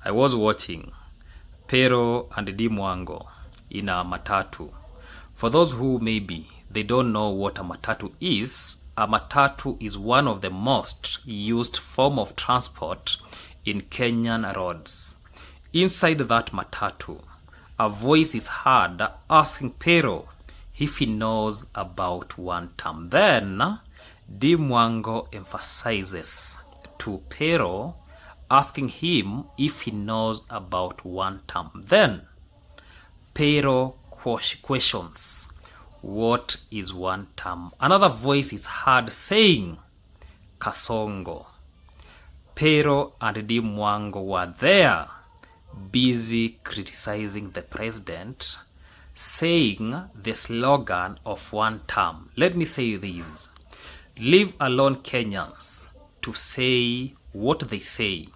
I was watching Perro and Mwango in a matatu. For those who maybe they don't know what a matatu is one of the most used form of transport in Kenyan roads. Inside that matatu, a voice is heard asking Perro if he knows about one term. Then, Mwango emphasizes to Perro, asking him if he knows about one term. Then, Perro questions, what is one term? Another voice is heard saying, Kasongo. Perro and Mwango were there, busy criticizing the president, saying the slogan of one term. Let me say this. Leave alone Kenyans to say what they say.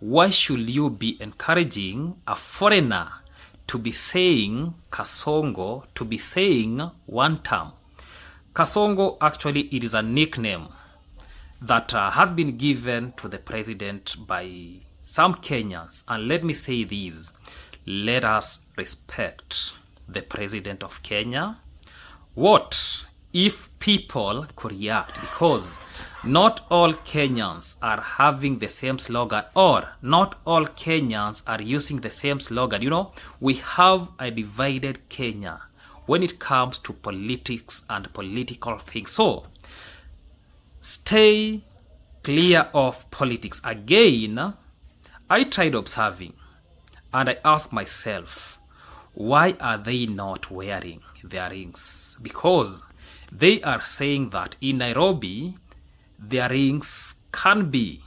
Why should you be encouraging a foreigner to be saying Kasongo, to be saying one term? Kasongo, actually, it is a nickname that has been given to the president by some Kenyans. And let me say this, let us respect the president of Kenya. What if people could react? Because not all Kenyans are having the same slogan, or not all Kenyans are using the same slogan. You know, we have a divided Kenya when it comes to politics and political things. So, stay clear of politics. Again, I tried observing and I asked myself, why are they not wearing their rings? Because they are saying that in Nairobi, their rings can be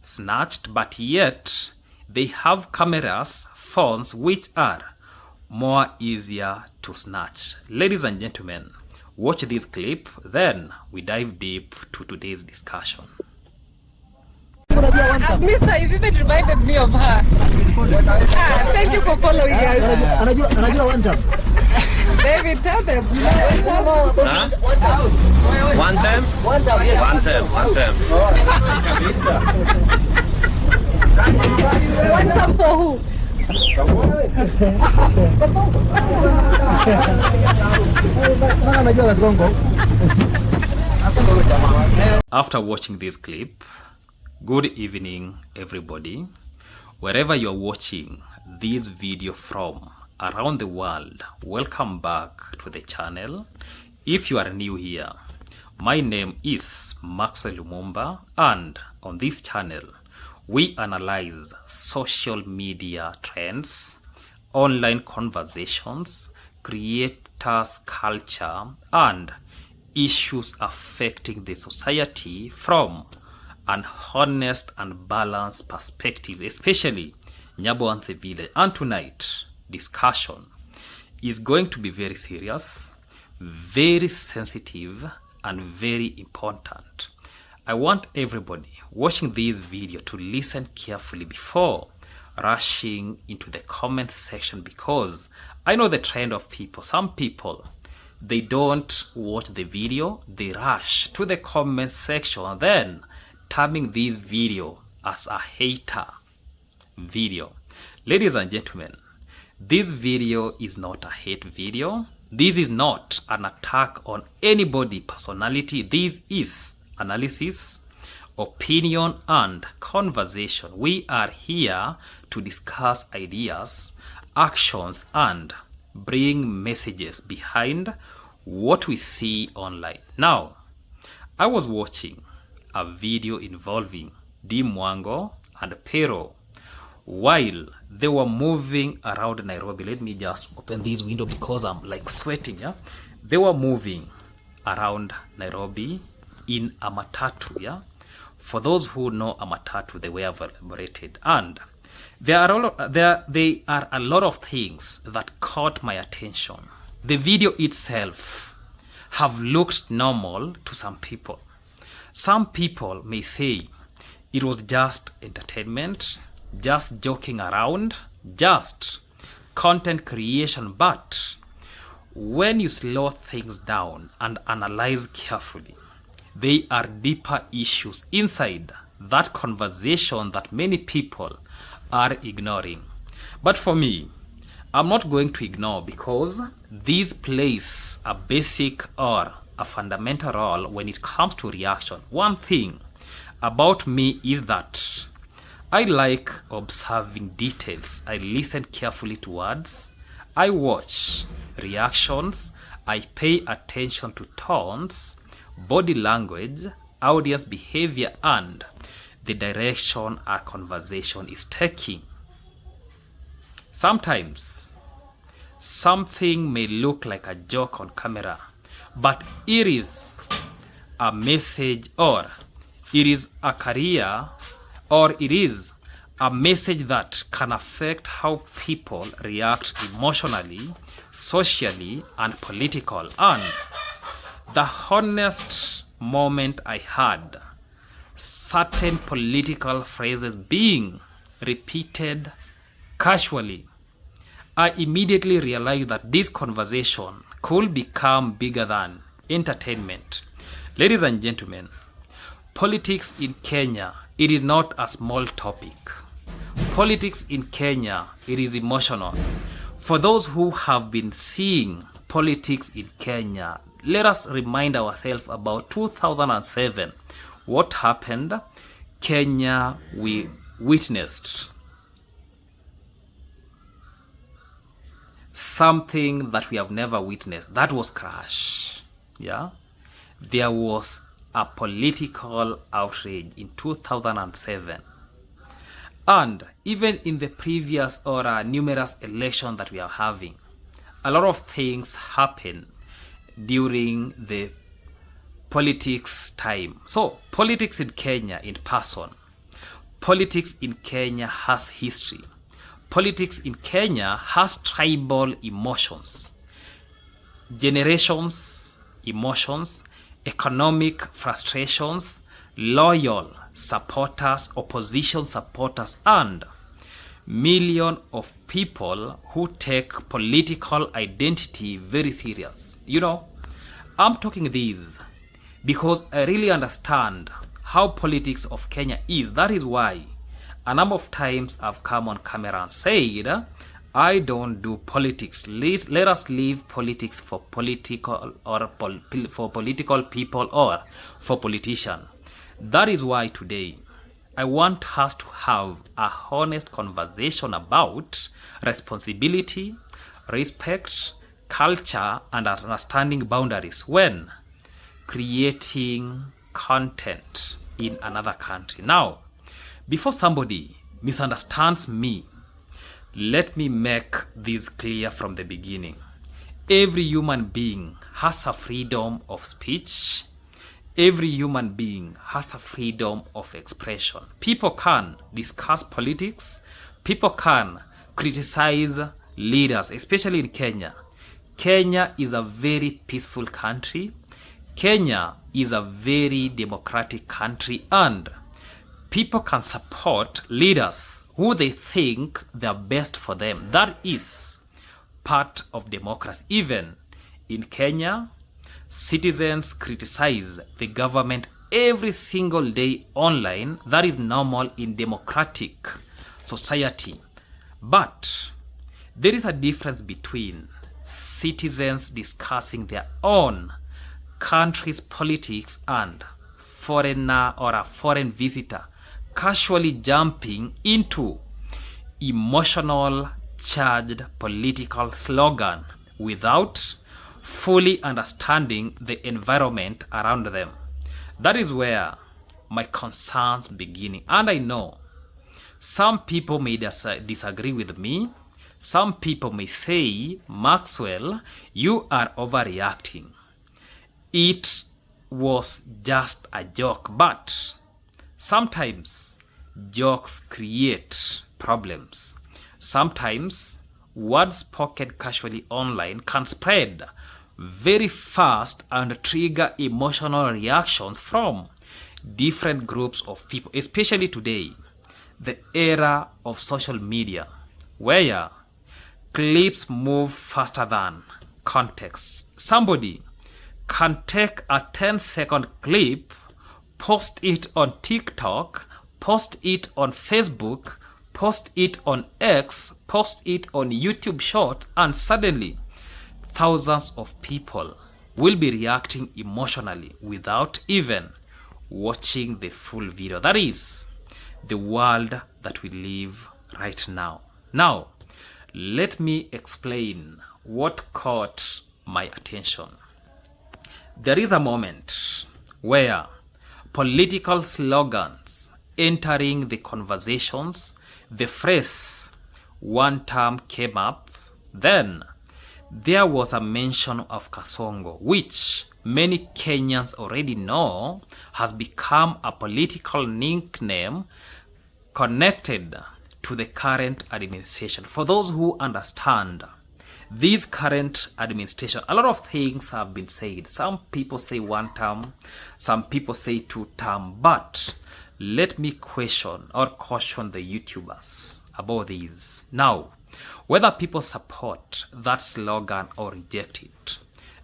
snatched, but yet they have cameras, phones, which are more easier to snatch. Ladies and gentlemen, watch this clip, then we dive deep to today's discussion. Mister, you even reminded me of her. Thank you for following us. Anajua one time. David, tell them. Huh? One time? One time, yes. One time, one time. One time for who? After watching this clip, good evening everybody. Wherever you are watching this video from around the world, welcome back to the channel. If you are new here, my name is Maxwell Lumumba, and on this channel we analyze social media trends, online conversations, creators culture, and issues affecting the society from an honest and balanced perspective, especially Nyaboanthe village. And tonight discussion is going to be very serious, very sensitive, and very important. I want everybody watching this video to listen carefully before rushing into the comment section, because I know the trend of people. Some people, they don't watch the video, they rush to the comment section and then terming this video as a hater video. Ladies and gentlemen, this video is not a hate video. This is not an attack on anybody personality. This is analysis, opinion, and conversation. We are here to discuss ideas, actions, and bring messages behind what we see online. Now, I was watching a video involving Mwango and Perro while they were moving around Nairobi. Let me just open this window because I'm like sweating. Yeah, they were moving around Nairobi in a matatu. Yeah, for those who know a matatu, they were elaborated, and there are a lot of things that caught my attention. The video itself have looked normal to some people. Some people may say it was just entertainment, just joking around, just content creation. But when you slow things down and analyze carefully, there are deeper issues inside that conversation that many people are ignoring. But for me, I'm not going to ignore, because these plays a basic or a fundamental role when it comes to reaction. One thing about me is that I like observing details. I listen carefully to words. I watch reactions. I pay attention to tones, body language, audience behavior, and the direction a conversation is taking. Sometimes something may look like a joke on camera, but it is a message, or it is a career, or it is a message that can affect how people react emotionally, socially, and political. And the honest moment I had certain political phrases being repeated casually, I immediately realized that this conversation could become bigger than entertainment. Ladies and gentlemen, politics in Kenya, it is not a small topic. Politics in Kenya, it is emotional. For those who have been seeing politics in Kenya, let us remind ourselves about 2007. What happened? Kenya, we witnessed something that we have never witnessed. That was crash. Yeah, there was a political outrage in 2007, and even in the previous or numerous elections that we are having, a lot of things happen during the politics time. So politics in Kenya in person, politics in Kenya has history. Politics in Kenya has tribal emotions, generations emotions, economic frustrations, loyal supporters, opposition supporters, and millions of people who take political identity very serious. You know, I'm talking this because I really understand how politics of Kenya is. That is why a number of times I've come on camera and said, I don't do politics. Let us leave politics for political or for political people or for politicians. That is why today I want us to have a honest conversation about responsibility, respect, culture, and understanding boundaries when creating content in another country. Now, before somebody misunderstands me, let me make this clear from the beginning. Every human being has a freedom of speech. Every human being has a freedom of expression. People can discuss politics. People can criticize leaders, especially in Kenya. Kenya is a very peaceful country. Kenya is a very democratic country, and people can support leaders who they think they are best for them. That is part of democracy. Even in Kenya, citizens criticize the government every single day online. That is normal in democratic society. But there is a difference between citizens discussing their own country's politics and foreigner or a foreign visitor casually jumping into emotional charged political slogan without fully understanding the environment around them. That is where my concerns begin. And I know some people may disagree with me. Some people may say, Maxwell, you are overreacting. It was just a joke. But sometimes jokes create problems. Sometimes words spoken casually online can spread very fast and trigger emotional reactions from different groups of people, especially today, the era of social media, where clips move faster than context. Somebody can take a 10-second clip, post it on TikTok, post it on Facebook, post it on X, post it on YouTube Short, and suddenly thousands of people will be reacting emotionally without even watching the full video. That is the world that we live right now. Now, let me explain what caught my attention. There is a moment where political slogans entering the conversations, the phrase one term came up. Then there was a mention of Kasongo, which many Kenyans already know has become a political nickname connected to the current administration. For those who understand this current administration, a lot of things have been said. Some people say one term, some people say two term, but let me question or caution the YouTubers about these. Now, whether people support that slogan or reject it,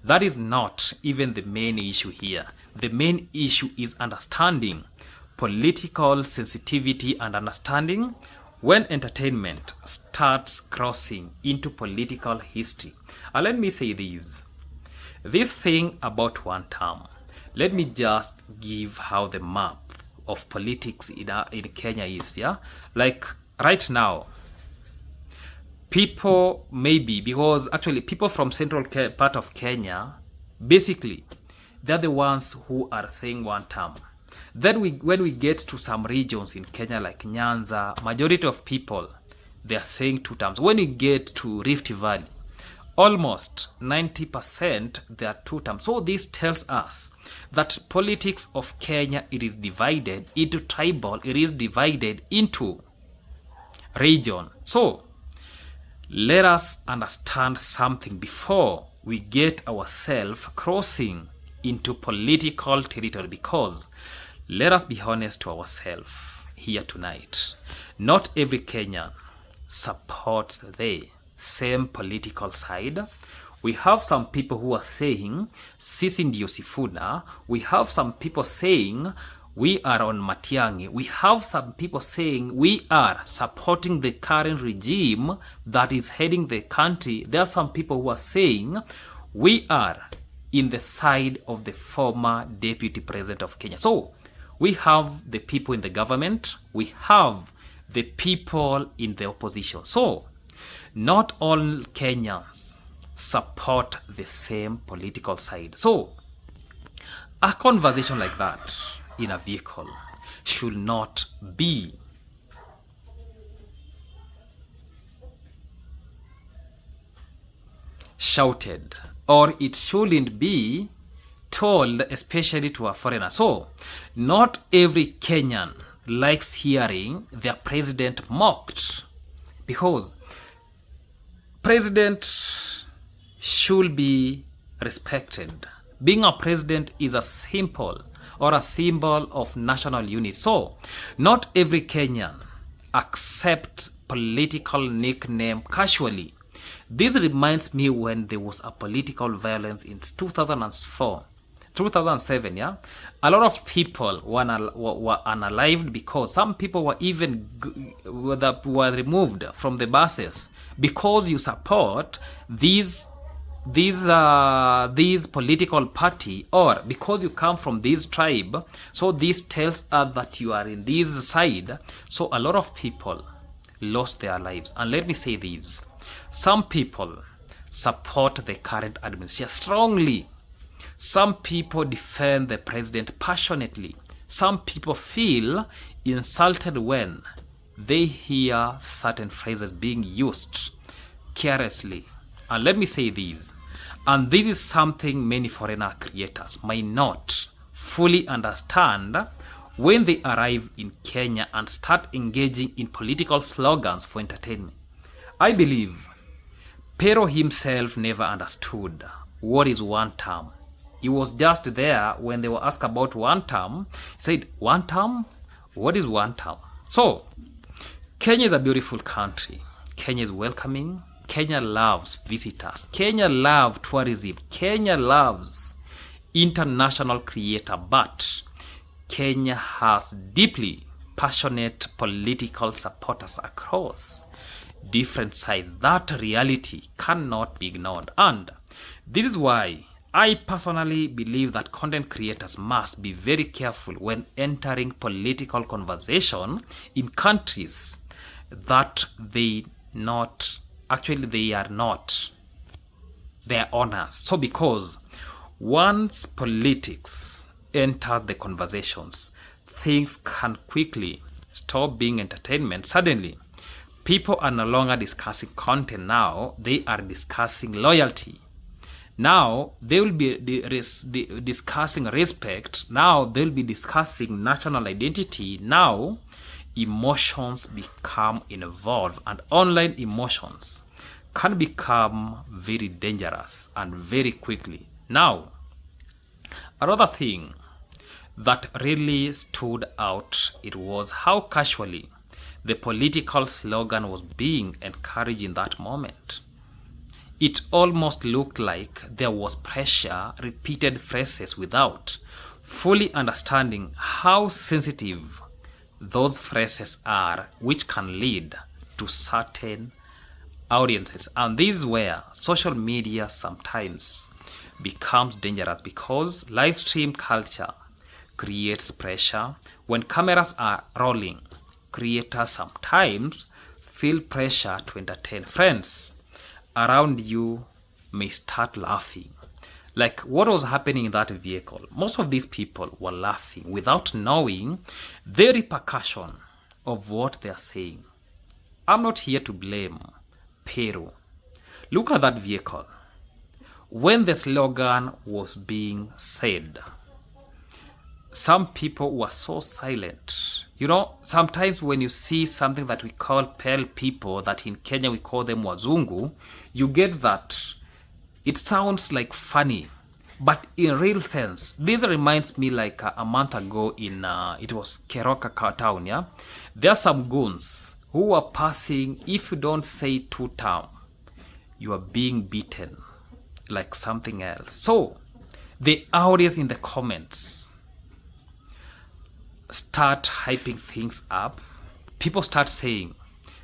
that is not even the main issue here. The main issue is understanding political sensitivity and understanding when entertainment starts crossing into political history. And let me say this thing about one term. Let me just give how the map of politics in Kenya is. Yeah, like right now, people maybe, because actually people from central part of Kenya, basically they're the ones who are saying one term. Then when we get to some regions in Kenya like Nyanza, majority of people, they are saying two terms. When we get to Rift Valley, almost 90% they are two terms. So this tells us that politics of Kenya, it is divided into tribal, it is divided into region. So let us understand something before we get ourselves crossing into political territory, because let us be honest to ourselves here tonight. Not every Kenyan supports the same political side. We have some people who are saying sisi ndio Sifuna. We have some people saying we are on Matiang'i. We have some people saying we are supporting the current regime that is heading the country. There are some people who are saying we are in the side of the former deputy president of Kenya. So we have the people in the government, we have the people in the opposition. So not all Kenyans support the same political side. So a conversation like that in a vehicle should not be shouted, or it shouldn't be told, especially to a foreigner. So not every Kenyan likes hearing their president mocked, because president should be respected. Being a president is a symbol or a symbol of national unity. So not every Kenyan accepts political nickname casually. This reminds me when there was a political violence in 2007, yeah? A lot of people were unalived because some people were even were removed from the buses because you support these political party, or because you come from this tribe. So this tells us that you are in this side. So a lot of people lost their lives. And let me say this. Some people support the current administration strongly. Some people defend the president passionately. Some people feel insulted when they hear certain phrases being used carelessly. And let me say this, and this is something many foreigner creators might not fully understand when they arrive in Kenya and start engaging in political slogans for entertainment. I believe Perro himself never understood what is one term. He was just there when they were asked about one term. He said, one term? What is one term? So, Kenya is a beautiful country. Kenya is welcoming. Kenya loves visitors. Kenya loves tourism. Kenya loves international creator. But Kenya has deeply passionate political supporters across different sides. That reality cannot be ignored. And this is why I personally believe that content creators must be very careful when entering political conversation in countries that they are not their owners. So because once politics enters the conversations, things can quickly stop being entertainment. Suddenly, people are no longer discussing content. Now they are discussing loyalty. Now they will be discussing respect. Now they'll be discussing national identity. Now emotions become involved, and online emotions can become very dangerous and very quickly. Now, another thing that really stood out, it was how casually the political slogan was being encouraged in that moment. It almost looked like there was pressure, repeated phrases without fully understanding how sensitive those phrases are, which can lead to certain audiences. And this is where social media sometimes becomes dangerous, because live stream culture creates pressure. When cameras are rolling, creators sometimes feel pressure to entertain. Friends around you may start laughing. Like what was happening in that vehicle, most of these people were laughing without knowing the repercussion of what they are saying. I'm not here to blame Perro. Look at that vehicle. When the slogan was being said, some people were so silent. You know, sometimes when you see something that we call pale people, that in Kenya we call them wazungu, you get that it sounds like funny, but in real sense, this reminds me like a month ago in, it was Keroka town, yeah? There are some goons who were passing, if you don't say two term, you are being beaten like something else. So, the audience in the comments start hyping things up. People start saying,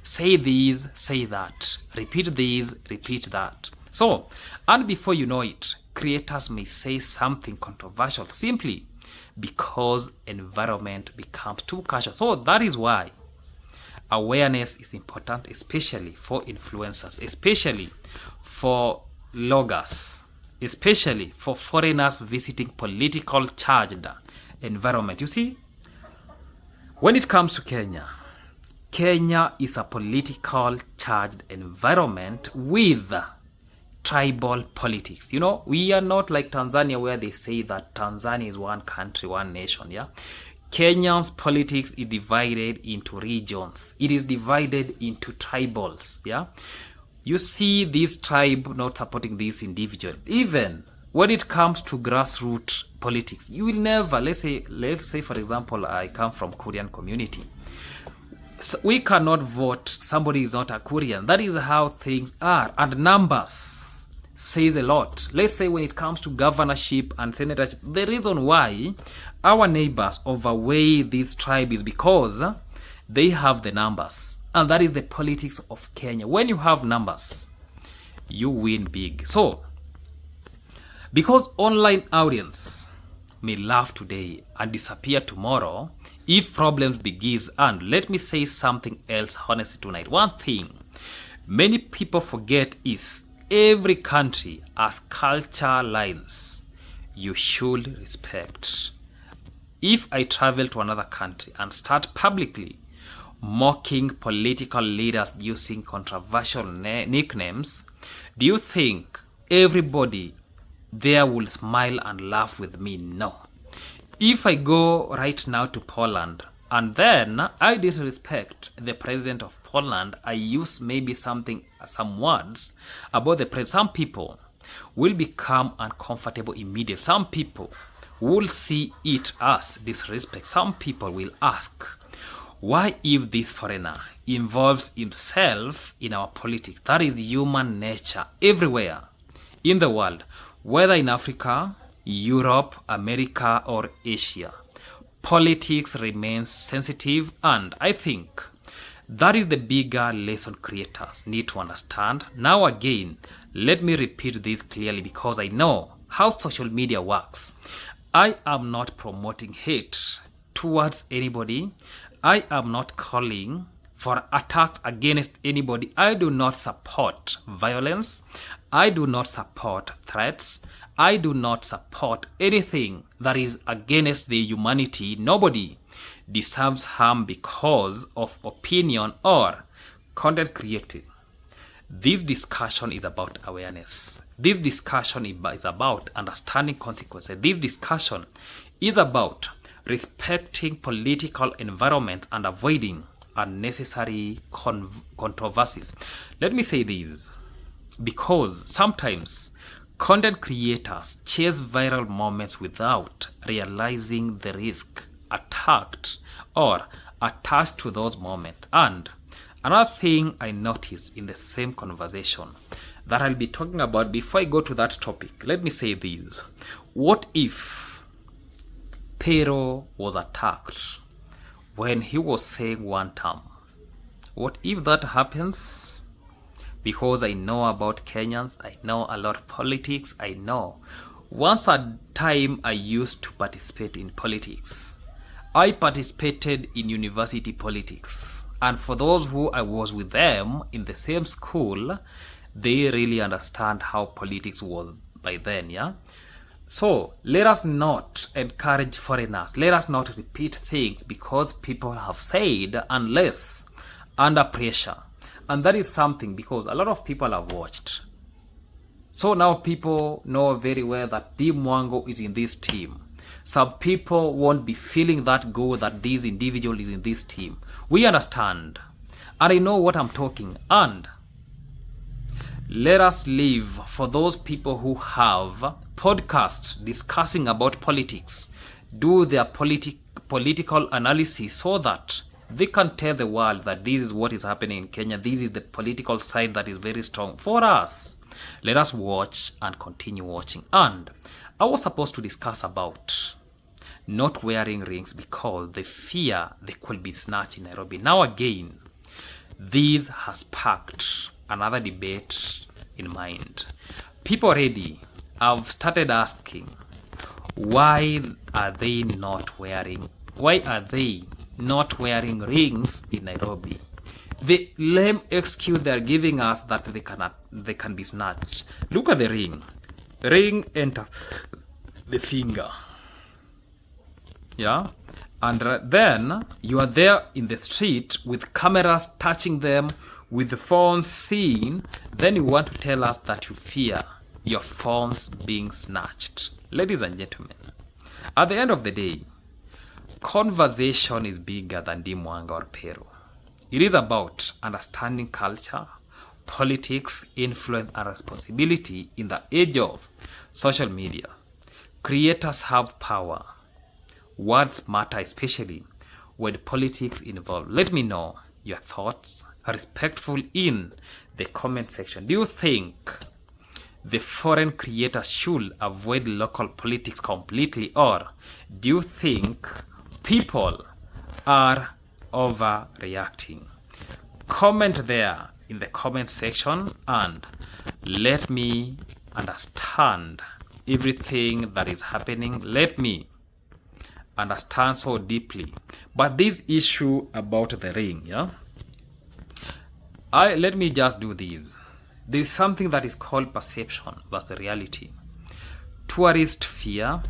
say this, say that, repeat this, repeat that. So, and before you know it, creators may say something controversial simply because environment becomes too casual. So that is why awareness is important, especially for influencers, especially for bloggers, especially for foreigners visiting political charged environment. You see, when it comes to Kenya, Kenya is a political charged environment with tribal politics. You know, we are not like Tanzania, where they say that Tanzania is one country, one nation, yeah? Kenya's politics is divided into regions. It is divided into tribals, yeah? You see this tribe not supporting this individual. Even when it comes to grassroots politics, you will never, let's say for example, I come from Korean community. So we cannot vote somebody is not a Korean. That is how things are, and numbers says a lot. Let's say when it comes to governorship and senatorship, the reason why our neighbors overweigh this tribe is because they have the numbers, and that is the politics of Kenya. When you have numbers, you win big. So because online audience may laugh today and disappear tomorrow if problems begins. And let me say something else honestly tonight. One thing many people forget is every country has culture lines you should respect. If I travel to another country and start publicly mocking political leaders using controversial nicknames, do you think everybody there will smile and laugh with me? No. If I go right now to Poland and then I disrespect the president of Poland, I use maybe some words about the president, some people will become uncomfortable immediately. Some people will see it as disrespect. Some people will ask, why if this foreigner involves himself in our politics? That is human nature everywhere in the world, whether in Africa, Europe, America, or Asia. politics remains sensitive, and I think that is the bigger lesson creators need to understand. Now again, let me repeat this clearly because I know how social media works. I am not promoting hate towards anybody. I am not calling for attacks against anybody. I do not support violence. I do not support threats. I do not support anything that is against the humanity. Nobody deserves harm because of opinion or content created. This discussion is about awareness. This discussion is about understanding consequences. This discussion is about respecting political environments and avoiding unnecessary controversies. Let me say this because sometimes content creators chase viral moments without realizing the risk attached to those moments. And another thing I noticed in the same conversation that I'll be talking about before I go to that topic, let me say this. What if Perro was attacked when he was saying one term? What if that happens? Because I know about Kenyans, I know a lot of politics, I know. Once a time I used to participate in politics. I participated in university politics. And for those who I was with them in the same school, they really understand how politics was by then, yeah? So let us not encourage foreigners. Let us not repeat things because people have said unless under pressure. And that is something because a lot of people have watched. So now people know very well that Mwango is in this team. Some people won't be feeling that good that this individual is in this team. We understand. And I know what I'm talking. And let us leave for those people who have podcasts discussing about politics, do their political analysis so that they can tell the world that this is what is happening in Kenya. This is the political side that is very strong for us. Let us watch and continue watching. And I was supposed to discuss about not wearing rings because they fear they could be snatched in Nairobi. Now again, this has sparked another debate in mind. People already have started asking, why are they not wearing rings in Nairobi? The lame excuse they are giving us that they can be snatched. Look at the ring. The ring enters the finger. Yeah? And then you are there in the street with cameras touching them, with the phones seen. Then you want to tell us that you fear your phones being snatched. Ladies and gentlemen, at the end of the day, conversation is bigger than Mwango or Perro. It is about understanding culture, politics, influence, and responsibility in the age of social media. Creators have power. Words matter, especially when politics involved. Let me know your thoughts, respectful in the comment section. Do you think the foreign creators should avoid local politics completely, or do you think people are overreacting? Comment there in the comment section and let me understand everything that is happening. Let me understand so deeply. But this issue about the ring, yeah, let me just do this. There is something that is called perception versus reality. Tourist fear,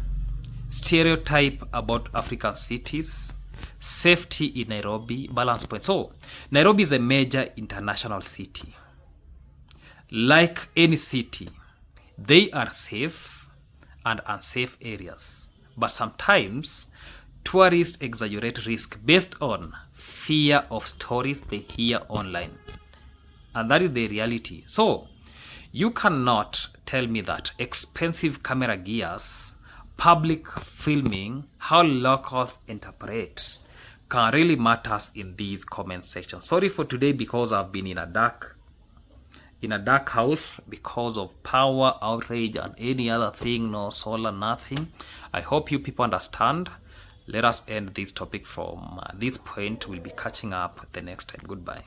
stereotype about African cities, safety in Nairobi, balance point. So Nairobi is a major international city. Like any city, they are safe and unsafe areas. But sometimes tourists exaggerate risk based on fear of stories they hear online. And that is the reality. So you cannot tell me that expensive camera gears, public filming, how locals interpret can really matters in these comment sections. Sorry for today because I've been in a dark house because of power outrage and any other thing, no solar, nothing. I hope you people understand. let us end this topic from this point. We'll be catching up the next time. Goodbye.